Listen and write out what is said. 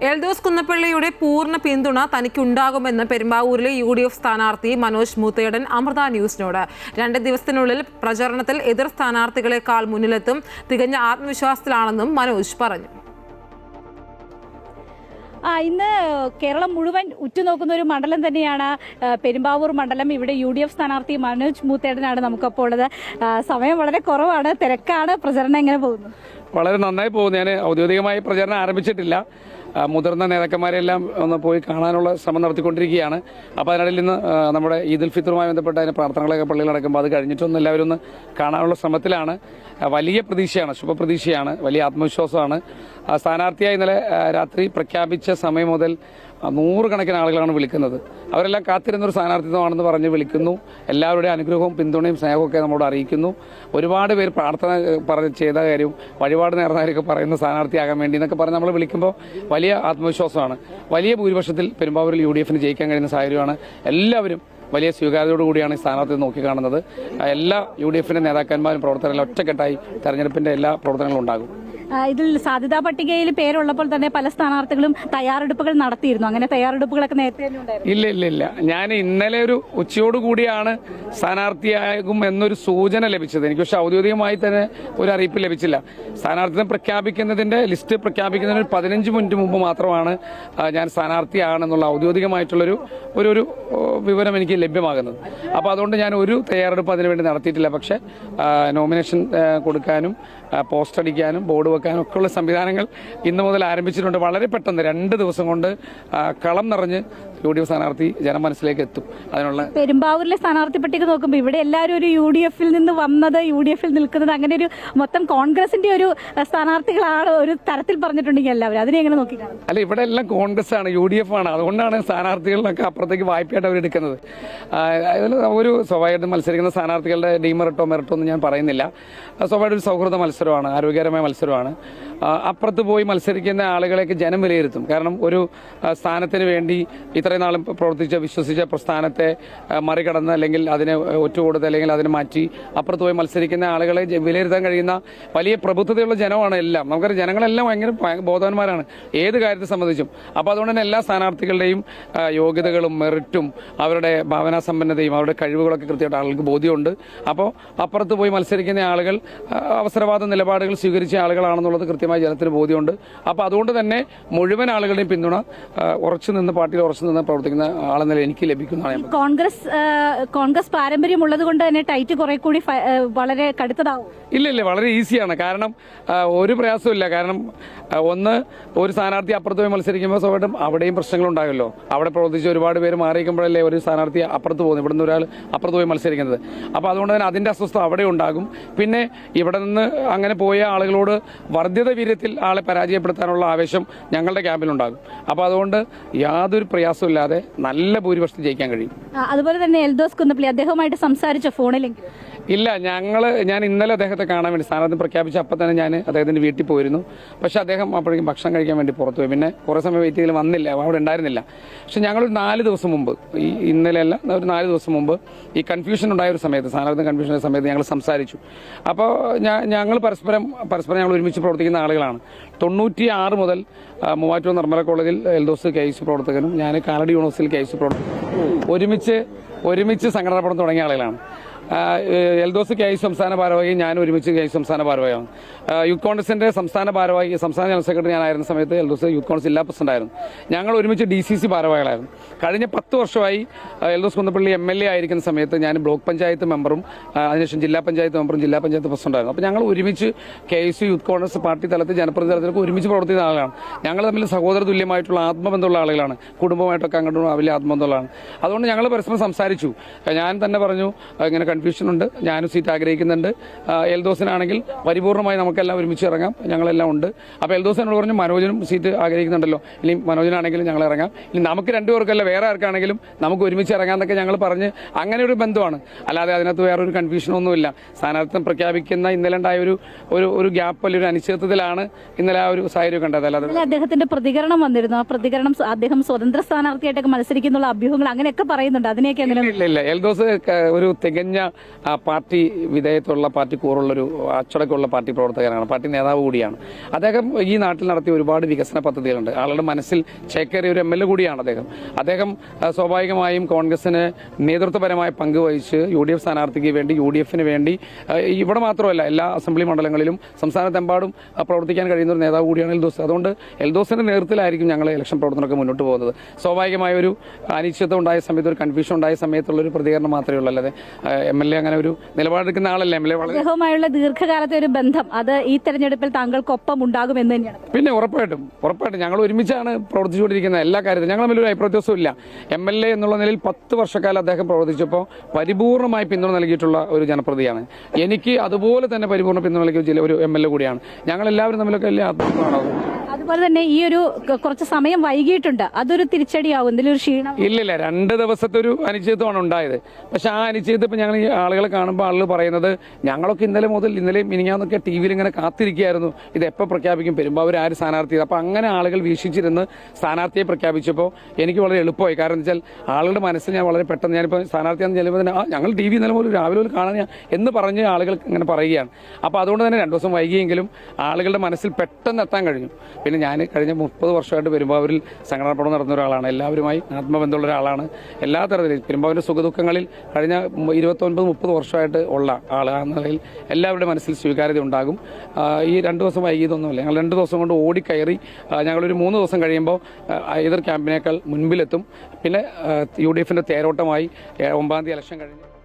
എൽദോസ് കുന്നപ്പള്ളിയുടെ പൂർണ്ണ പിന്തുണ തനിക്കുണ്ടാകുമെന്ന് പെരുമ്പാവൂരിലെ UDF സ്ഥാനാർത്ഥി മനോജ് മൂത്തേടൻ അമൃത ന്യൂസിനോട്. 2 ദിവസത്തിനുള്ളിൽ പ്രചരണത്തിൽ എതിർ സ്ഥാനാർത്ഥികളെക്കാൾ മുന്നിലെത്തും. തികഞ്ഞ ആത്മവിശ്വാസത്തിലാണെന്നും മനോജ് പറഞ്ഞു. ഇന്ന് കേരളം മുഴുവൻ ഉറ്റുനോക്കുന്ന ഒരു മണ്ഡലം തന്നെയാണ് പെരുമ്പാവൂർ മണ്ഡലം. ഇവിടെ UDF സ്ഥാനാർത്ഥി മനോജ് മൂത്തേടനാണ് നമുക്കപ്പോൾ ഉള്ളത്. സമയം വളരെ കുറവാണ്, തിരക്കാണ്. പ്രചരണം എങ്ങനെ പോകുന്നു? വളരെ നന്നായി പോകുന്നു. ഞാൻ ഔദ്യോഗികമായി പ്രചരണം ആരംഭിച്ചിട്ടില്ല. മുതിർന്ന നേതാക്കന്മാരെല്ലാം ഒന്ന് പോയി കാണാനുള്ള ശ്രമം നടത്തിക്കൊണ്ടിരിക്കുകയാണ്. അപ്പോൾ അതിനിടയിൽ ഇന്ന് നമ്മുടെ ഈദുൽ ഫിത്തറുമായി ബന്ധപ്പെട്ട അതിന് പ്രാർത്ഥനകളൊക്കെ പള്ളിയിൽ നടക്കുമ്പോൾ അത് കഴിഞ്ഞിട്ടൊന്നും എല്ലാവരും ഒന്ന് കാണാനുള്ള ശ്രമത്തിലാണ്. വലിയ പ്രതീക്ഷയാണ്, ശുഭപ്രതീക്ഷയാണ്, വലിയ ആത്മവിശ്വാസമാണ്. സ്ഥാനാർത്ഥിയായി ഇന്നലെ രാത്രി പ്രഖ്യാപിച്ച സമയം മുതൽ 100 കണക്കിന് ആളുകളാണ് വിളിക്കുന്നത്. അവരെല്ലാം കാത്തിരുന്നൊരു സ്ഥാനാർത്ഥിത്വമാണെന്ന് പറഞ്ഞ് വിളിക്കുന്നു. എല്ലാവരുടെയും അനുഗ്രഹവും പിന്തുണയും സ്നേഹമൊക്കെ നമ്മളോട് അറിയിക്കുന്നു. ഒരുപാട് പേര് പ്രാർത്ഥന ചെയ്ത കാര്യവും വഴിപാട് നേർന്നവരൊക്കെ പറയുന്ന സ്ഥാനാർത്ഥിയാകാൻ വേണ്ടി എന്നൊക്കെ പറഞ്ഞ് നമ്മൾ വിളിക്കുമ്പോൾ വലിയ ആത്മവിശ്വാസമാണ്. വലിയ ഭൂരിപക്ഷത്തിൽ പെരുമ്പാവൂരിൽ UDFന് ജയിക്കാൻ കഴിയുന്ന സാഹചര്യമാണ്. എല്ലാവരും വലിയ സ്വീകാര്യതയോടുകൂടിയാണ് ഈ സ്ഥാനാർത്ഥി നോക്കിക്കാണുന്നത്. എല്ലാ UDFന്റെ നേതാക്കന്മാരും പ്രവർത്തകരും ഒറ്റക്കെട്ടായി തെരഞ്ഞെടുപ്പിന്റെ എല്ലാ പ്രവർത്തനങ്ങളും ഉണ്ടാകും. ഇതിൽ സാധ്യതാ പട്ടികയിൽ പേരുള്ളപ്പോൾ തന്നെ പല സ്ഥാനാർത്ഥികളും തയ്യാറെടുപ്പുകൾ നടത്തിയിരുന്നു. അങ്ങനെ തയ്യാറെടുപ്പുകളൊക്കെ നേരത്തെ തന്നെ ഉണ്ടായിരുന്നു? ഇല്ല. ഞാൻ ഇന്നലെ ഒരു ഉച്ചയോടുകൂടിയാണ് സ്ഥാനാർത്ഥിയാകും എന്നൊരു സൂചന ലഭിച്ചത്. എനിക്ക് പക്ഷെ ഔദ്യോഗികമായി തന്നെ ഒരു അറിയിപ്പ് ലഭിച്ചില്ല. സ്ഥാനാർത്ഥിത്വം പ്രഖ്യാപിക്കുന്നതിന്റെ ലിസ്റ്റ് പ്രഖ്യാപിക്കുന്നതിന് 15 മിനിറ്റ് മുമ്പ് മാത്രമാണ് ഞാൻ സ്ഥാനാർത്ഥിയാണെന്നുള്ള ഔദ്യോഗികമായിട്ടുള്ളൊരു ഒരു വിവരം എനിക്ക് ലഭ്യമാകുന്നത്. അപ്പോൾ അതുകൊണ്ട് ഞാൻ ഒരു തയ്യാറെടുപ്പ് അതിനുവേണ്ടി നടത്തിയിട്ടില്ല. പക്ഷേ നോമിനേഷൻ കൊടുക്കാനും പോസ്റ്റ് അടിക്കാനും ബോർഡ് വെക്കാനും ഒക്കെയുള്ള സംവിധാനങ്ങൾ ഇന്നു മുതൽ ആരംഭിച്ചിട്ടുണ്ട്. വളരെ പെട്ടെന്ന് 2 ദിവസം കൊണ്ട് കളം നിറഞ്ഞ് UDF സ്ഥാനാർത്ഥി ജനമനസ്സിലേക്ക് എത്തും. അതിനുള്ള പെരുമ്പാവൂരിലെ സ്ഥാനാർത്ഥി പട്ടിക നോക്കുമ്പോൾ ഇവിടെ എല്ലാവരും ഒരു UDFൽ നിന്ന് വന്നത്, UDFൽ നിൽക്കുന്നത്, അങ്ങനെ ഒരു മൊത്തം കോൺഗ്രസിന്റെ ഒരു സ്ഥാനാർത്ഥികളാണ് ഒരു തരത്തിൽ പറഞ്ഞിട്ടുണ്ടെങ്കിൽ എല്ലാവരും അതിനെ എങ്ങനെ നോക്കി? അല്ല, ഇവിടെ എല്ലാം കോൺഗ്രസ് ആണ്, UDF ആണ്. അതുകൊണ്ടാണ് സ്ഥാനാർത്ഥികളിലൊക്കെ അപ്പുറത്തേക്ക് വായ്പയായിട്ട് അവരെടുക്കുന്നത്. ഒരു സ്വാഭാവികമായിട്ടും മത്സരിക്കുന്ന സ്ഥാനാർത്ഥികളുടെ ഡീമെറിറ്റോ മെറിറ്റോ ഒന്നും ഞാൻ പറയുന്നില്ല. സ്വാഭാവിക ഒരു സൗഹൃദ മത്സരമാണ്, ആരോഗ്യകരമായ മത്സരമാണ്. അപ്പുറത്ത് പോയി മത്സരിക്കുന്ന ആളുകളെയൊക്കെ ജനം വിലയിരുത്തും. കാരണം ഒരു സ്ഥാനത്തിന് വേണ്ടി ഇത്രയും നാളും വിശ്വസിച്ച പ്രസ്ഥാനത്തെ മറികടന്ന് അല്ലെങ്കിൽ അതിനെ ഒറ്റുകൊടുത്ത് അല്ലെങ്കിൽ അതിനെ മാറ്റി അപ്പുറത്ത് പോയി മത്സരിക്കുന്ന ആളുകളെ വിലയിരുത്താൻ കഴിയുന്ന വലിയ പ്രബുദ്ധതയുള്ള ജനമാണ് എല്ലാം. നമുക്കറിയാം, ജനങ്ങളെല്ലാം ഭയങ്കര ബോധവാന്മാരാണ് ഏത് കാര്യത്തെ സംബന്ധിച്ചും. അപ്പോൾ അതുകൊണ്ട് തന്നെ എല്ലാ സ്ഥാനാർത്ഥികളുടെയും യോഗ്യതകളും മെറിറ്റും അവരുടെ ഭാവനാസമ്പന്നതയും അവരുടെ കഴിവുകളൊക്കെ കൃത്യമായിട്ട് ആളുകൾക്ക് ബോധ്യമുണ്ട്. അപ്പോൾ അപ്പുറത്ത് പോയി മത്സരിക്കുന്ന ആളുകൾ അവസരവാദ നിലപാടുകൾ സ്വീകരിച്ച ആളുകളാണെന്നുള്ളത് കൃത്യമായി ജനത്തിന് ബോധ്യമുണ്ട്. അപ്പോൾ അതുകൊണ്ട് തന്നെ മുഴുവൻ ആളുകളുടെയും പിന്തുണ ഉറച്ചു നിന്ന് പാർട്ടിയിൽ ഉറച്ചു നിന്ന് പ്രവർത്തിക്കുന്ന ആളെന്നല്ല എനിക്ക് ലഭിക്കുന്നതാണ്. കോൺഗ്രസ് പാരമ്പര്യമുള്ളത് കൊണ്ട് തന്നെ ടൈറ്റ് കുറെ കൂടി വളരെ കടുത്തതാവും? ഇല്ല, വളരെ ഈസിയാണ്. കാരണം ഒരു പ്രയാസമില്ല. കാരണം ഒന്ന്, ഒരു സ്ഥാനാർത്ഥി അപ്പുറത്ത് പോയി മത്സരിക്കുമ്പോൾ സ്വാഭാവികം അവിടെയും പ്രശ്നങ്ങളുണ്ടാകുമല്ലോ. അവിടെ പ്രവർത്തിച്ച് ഒരുപാട് പേര് മാറിയിരിക്കുമ്പോഴല്ലേ ഒരു സ്ഥാനാർത്ഥി അപ്പുറത്ത് പോകുന്നത്, ഇവിടുന്ന് ഒരാൾ അപ്പുറത്ത് പോയി മത്സരിക്കുന്നത്. അപ്പോൾ അതുകൊണ്ട് തന്നെ അതിൻ്റെ അസ്വസ്ഥത അവിടെ ഉണ്ടാകും. പിന്നെ ഇവിടെ നിന്ന് അങ്ങനെ പോയ ആളുകളോട് വർദ്ധിത വീര്യത്തിൽ ആളെ പരാജയപ്പെടുത്താനുള്ള ആവേശം ഞങ്ങളുടെ ക്യാമ്പിലുണ്ടാകും. അപ്പോൾ അതുകൊണ്ട് യാതൊരു പ്രയാസമില്ലാതെ നല്ല ഭൂരിപക്ഷത്തിൽ ജയിക്കാൻ കഴിയും. അതുപോലെ തന്നെ എൽദോസ് കുന്നപ്പള്ളി അദ്ദേഹവുമായിട്ട് സംസാരിച്ച ഫോണിലെങ്കിൽ? ഇല്ല, ഞാൻ ഇന്നലെ അദ്ദേഹത്തെ കാണാൻ വേണ്ടി സ്ഥാനാർത്ഥി പ്രഖ്യാപിച്ച അപ്പം തന്നെ ഞാൻ അദ്ദേഹത്തിൻ്റെ വീട്ടിൽ പോയിരുന്നു. പക്ഷേ അദ്ദേഹം അപ്പോഴേക്കും ഭക്ഷണം കഴിക്കാൻ വേണ്ടി പുറത്തു പോയി. പിന്നെ കുറേ സമയം വെയിറ്റ് ചെയ്ത് വന്നില്ല, അവിടെ ഉണ്ടായിരുന്നില്ല. പക്ഷേ ഞങ്ങളൊരു 4 ദിവസം മുമ്പ്, ഈ ഇന്നലെയല്ല, ഒരു 4 ദിവസം മുമ്പ് ഈ കൺഫ്യൂഷൻ ഉണ്ടായ ഒരു സമയത്ത്, സ്ഥാനാർത്ഥി കൺഫ്യൂഷൻ്റെ സമയത്ത് ഞങ്ങൾ സംസാരിച്ചു. അപ്പോൾ ഞങ്ങൾ പരസ്പരം ഞങ്ങൾ ഒരുമിച്ച് പ്രവർത്തിക്കുന്ന ആളുകളാണ്. 96 മുതൽ മൂവാറ്റൂർ നിർമ്മല കോളേജിൽ എൽദോസ് KIC പ്രവർത്തകനും ഞാൻ കാലടി യൂണിവേഴ്സിറ്റിയിൽ KIC പ്രവർത്തകനും ഒരുമിച്ച് സംഘടന പ്രവർത്തനം തുടങ്ങിയ ആളുകളാണ്. എൽദോസ് KIC സംസ്ഥാന ഭാരവാഹി, ഞാൻ ഒരുമിച്ച് KIC സംസ്ഥാന ഭാരവാഹിയാണ്. യൂത്ത് കോൺഗ്രസിന്റെ സംസ്ഥാന ഭാരവാഹി, സംസ്ഥാന ജനറൽ സെക്രട്ടറി ഞാനായിരുന്ന സമയത്ത് എൽദോസ് യൂത്ത് കോൺഗ്രസ് ജില്ലാ പ്രസിഡന്റ് ആയിരുന്നു. ഞങ്ങൾ ഒരുമിച്ച് DCC ഭാരവാഹികളായിരുന്നു. കഴിഞ്ഞ 10 വർഷമായി എൽദോസ് കുന്നപ്പള്ളി MLA ആയിരിക്കുന്ന സമയത്ത് ഞാൻ ബ്ലോക്ക് പഞ്ചായത്ത് മെമ്പറും അതിനുശേഷം ജില്ലാ പഞ്ചായത്ത് മെമ്പറും ജില്ലാ പഞ്ചായത്ത് പ്രസിഡന്റായിരുന്നു. അപ്പോൾ ഞങ്ങൾ ഒരുമിച്ച് KIC യൂത്ത് കോൺഗ്രസ് പാർട്ടി തലത്തിൽ ജനപ്രതിനിധി തലത്തിലൊക്കെ ഒരുമിച്ച് പ്രവർത്തിക്കുന്ന ആളുകളാണ്. ഞങ്ങൾ തമ്മിൽ സഹോദര തുല്യമായിട്ടുള്ള ആത്മബന്ധമുള്ള ആളുകളാണ്. കുടുംബമായിട്ടൊക്കെ അങ്ങോട്ടും വലിയ ആത്മബന്ധമുള്ളതാണ്. അതുകൊണ്ട് ഞങ്ങൾ പരസ്പരം സംസാരിച്ചു. ഞാൻ തന്നെ പറഞ്ഞു, ഇങ്ങനെ കൺഫ്യൂഷൻ ഉണ്ട്, ഞാനും സീറ്റ് ആഗ്രഹിക്കുന്നുണ്ട്. എൽദോസിനാണെങ്കിൽ പരിപൂർണ്ണമായി നമുക്കെല്ലാം ഒരുമിച്ച് ഇറങ്ങാം, ഞങ്ങളെല്ലാം ഉണ്ട്. അപ്പോൾ എൽദോസിനോട് പറഞ്ഞു, മനോജിനും സീറ്റ് ആഗ്രഹിക്കുന്നുണ്ടല്ലോ, ഇനി മനോജിനാണെങ്കിലും ഞങ്ങൾ ഇറങ്ങാം, ഇനി നമുക്ക് 2 പേർക്കല്ല വേറെ ആർക്കാണെങ്കിലും നമുക്ക് ഒരുമിച്ച് ഇറങ്ങാമെന്നൊക്കെ ഞങ്ങൾ പറഞ്ഞ് അങ്ങനെ ഒരു ബന്ധമാണ്. അല്ലാതെ അതിനകത്ത് വേറൊരു കൺഫ്യൂഷനൊന്നുമില്ല. സ്ഥാനാർത്ഥിത്വം പ്രഖ്യാപിക്കുന്ന ഇന്നലെ ഉണ്ടായ ഒരു ഗ്യാപ്പ്, ഒരു അനിശ്ചിതത്വത്തിലാണ് ഇന്നലെ ആ ഒരു സാഹചര്യം കണ്ടത്. അല്ലാതെ അദ്ദേഹത്തിന്റെ പ്രതികരണം വന്നിരുന്നു. ആ പ്രതികരണം അദ്ദേഹം സ്വതന്ത്ര സ്ഥാനാർത്ഥിയായിട്ടൊക്കെ മത്സരിക്കുന്നുള്ള അഭ്യൂഹങ്ങൾ അങ്ങനെയൊക്കെ പറയുന്നുണ്ട്. അതിനെയൊക്കെ ഇല്ല, എൽദോസ് ഒരു തികഞ്ഞ പാർട്ടി വിധേയത്വമുള്ള പാർട്ടി കൂറുള്ളൊരു അച്ചടക്കമുള്ള പാർട്ടി പ്രവർത്തകനാണ്, പാർട്ടി നേതാവ് കൂടിയാണ് അദ്ദേഹം. ഈ നാട്ടിൽ നടത്തിയ ഒരുപാട് വികസന പദ്ധതികളുണ്ട്. ആളുടെ മനസ്സിൽ ചേക്കേറിയ ഒരു MLA കൂടിയാണ് അദ്ദേഹം സ്വാഭാവികമായും കോൺഗ്രസിന് നേതൃത്വപരമായ പങ്ക് വഹിച്ച് UDF സ്ഥാനാർത്ഥിക്ക് വേണ്ടി UDFന് വേണ്ടി ഇവിടെ മാത്രമല്ല എല്ലാ അസംബ്ലി മണ്ഡലങ്ങളിലും സംസ്ഥാനത്തെമ്പാടും പ്രവർത്തിക്കാൻ കഴിയുന്ന ഒരു നേതാവ് കൂടിയാണ് എൽദോസ്. അതുകൊണ്ട് എൽദോസിന്റെ നേതൃത്വത്തിലായിരിക്കും ഞങ്ങൾ ഇലക്ഷൻ പ്രവർത്തനമൊക്കെ മുന്നോട്ട് പോകുന്നത്. സ്വാഭാവികമായ ഒരു അനിശ്ചിതത്വം ഉണ്ടായ സമയത്ത്, ഒരു കൺഫ്യൂഷൻ ഉണ്ടായ സമയത്തുള്ള ഒരു പ്രതികരണം മാത്രമേ ഉള്ളൂ. അല്ലാതെ MLA അങ്ങനെ ഒരു നിലപാടെടുക്കുന്ന ആളല്ല. MLA വളരെ അദ്ദേഹവുമായുള്ള ദീർഘകാലത്തെ ഒരു ബന്ധം അത് ഈ തെരഞ്ഞെടുപ്പിൽ താങ്കൾക്കൊപ്പം ഉണ്ടാകുമെന്ന് തന്നെയാണ്. പിന്നെ ഉറപ്പായിട്ടും ഞങ്ങൾ ഒരുമിച്ചാണ് പ്രവർത്തിച്ചുകൊണ്ടിരിക്കുന്നത് എല്ലാ കാര്യത്തിലും. ഞങ്ങൾ തമ്മിൽ ഒരു അഭിപ്രായവ്യത്യാസവും ഇല്ല. MLA എന്നുള്ള നിലയിൽ 10 വർഷക്കാലം അദ്ദേഹം പ്രവർത്തിച്ചപ്പോൾ പരിപൂർണമായി പിന്തുണ നൽകിയിട്ടുള്ള ഒരു ജനപ്രതിയാണ്. എനിക്ക് അതുപോലെ തന്നെ പരിപൂർണ്ണ പിന്തുണ നൽകിയ ഒരു MLA കൂടിയാണ്. ഞങ്ങൾ എല്ലാവരും തമ്മിലൊക്കെ വലിയ ആത്മാർത്ഥമാണ്. അതുപോലെ തന്നെ ഈ ഒരു കുറച്ച് സമയം വൈകിട്ടുണ്ട്, അതൊരു തിരിച്ചടിയാവും, എന്തെങ്കിലും ക്ഷീണം? ഇല്ലില്ല, 2 ദിവസത്തെ ഒരു അനിശ്ചിതത്വമാണ് ഉണ്ടായത്. പക്ഷെ ആ അനിശ്ചിതത്വം ഇപ്പം ഞങ്ങൾ ഈ ആളുകളെ കാണുമ്പോൾ ആളുകൾ പറയുന്നത് ഞങ്ങളൊക്കെ ഇന്നലെ മിനിഞ്ഞാന്നൊക്കെ TV ഇങ്ങനെ കാത്തിരിക്കുകയായിരുന്നു ഇത് എപ്പോൾ പ്രഖ്യാപിക്കും, പെരുമ്പാവൂർ ആര് സ്ഥാനാർത്ഥി. അപ്പം അങ്ങനെ ആളുകൾ വീക്ഷിച്ചിരുന്ന് സ്ഥാനാർത്ഥിയെ പ്രഖ്യാപിച്ചപ്പോൾ എനിക്ക് വളരെ എളുപ്പമായി. കാരണം എന്ന് വെച്ചാൽ ആളുകളുടെ മനസ്സിൽ ഞാൻ വളരെ പെട്ടെന്ന് ഞാനിപ്പോൾ സ്ഥാനാർത്ഥിയാണെന്ന് ചെല്ലുമ്പോൾ തന്നെ ഞങ്ങൾ TV ഇന്നലെ പോലും രാവിലെ പോലും കാണാൻ എന്ന് പറഞ്ഞ് ആളുകൾ ഇങ്ങനെ പറയുകയാണ്. അപ്പോൾ അതുകൊണ്ട് തന്നെ 2 ദിവസം വൈകിയെങ്കിലും ആളുകളുടെ മനസ്സിൽ പെട്ടെന്ന് എത്താൻ കഴിഞ്ഞു. പിന്നെ ഞാൻ കഴിഞ്ഞ 30 വർഷമായിട്ട് പെരുമ്പാവൂരിൽ സംഘടനാ പ്രവർത്തനം നടന്ന ഒരാളാണ്. എല്ലാവരുമായി ആത്മബന്ധമുള്ള ഒരാളാണ്. എല്ലാ തരത്തിലും പെരുമ്പാവൂരിൻ്റെ സുഖദുഃഖങ്ങളിൽ കഴിഞ്ഞ 29-30 വർഷമായിട്ട് ഉള്ള ആളാണ് നിലയിൽ എല്ലാവരുടെ മനസ്സിൽ സ്വീകാര്യത ഉണ്ടാകും. ഈ 2 ദിവസം വൈകിയതൊന്നുമില്ല. ഞങ്ങൾ 2 ദിവസം കൊണ്ട് ഓടിക്കയറി ഞങ്ങളൊരു 3 ദിവസം കഴിയുമ്പോൾ എതിർ ക്യാമ്പിനേക്കാൾ മുൻപിലെത്തും. പിന്നെ UDFൻ്റെ തേരോട്ടമായി 9ാം തീയതി ഇലക്ഷൻ കഴിഞ്ഞ്